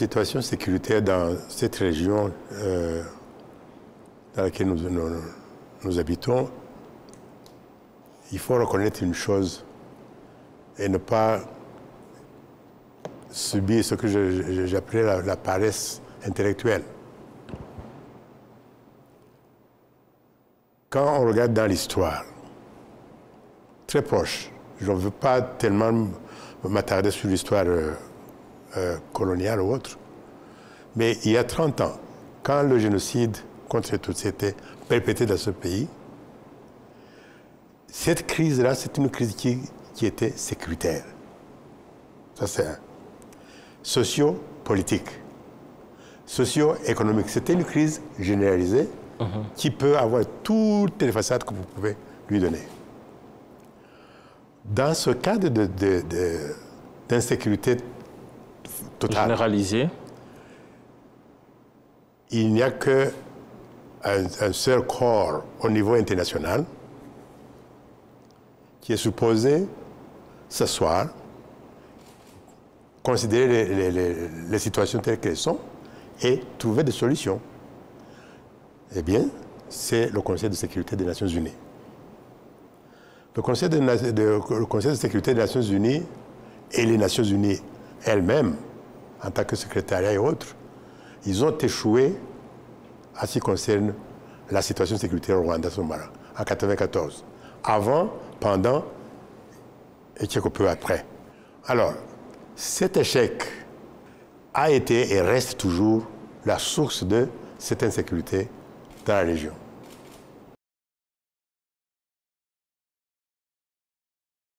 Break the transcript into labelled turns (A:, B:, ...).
A: situation sécuritaire dans cette région dans laquelle nous habitons, il faut reconnaître une chose et ne pas subir ce que j'appelais la paresse intellectuelle. Quand on regarde dans l'histoire, très proche, je ne veux pas tellement m'attarder sur l'histoire coloniale ou autre, mais il y a 30 ans, quand le génocide contre les Tutsis était perpétré dans ce pays, cette crise-là, c'est une crise qui était sécuritaire. Ça, c'est un. Socio-politique, socio-économique. C'était une crise généralisée qui peut avoir toutes les façades que vous pouvez lui donner. Dans ce cadre d'insécurité totale,
B: généralisée,
A: il n'y a qu'un seul corps au niveau international qui est supposé s'asseoir, considérer les situations telles qu'elles sont et trouver des solutions. Eh bien, c'est le Conseil de sécurité des Nations Unies. Le Conseil de sécurité des Nations Unies et les Nations Unies elles-mêmes, en tant que secrétariat et autres, ils ont échoué à ce qui concerne la situation sécuritaire au Rwanda, en 1994. Avant, pendant et quelque peu après. Alors, cet échec a été et reste toujours la source de cette insécurité dans la région.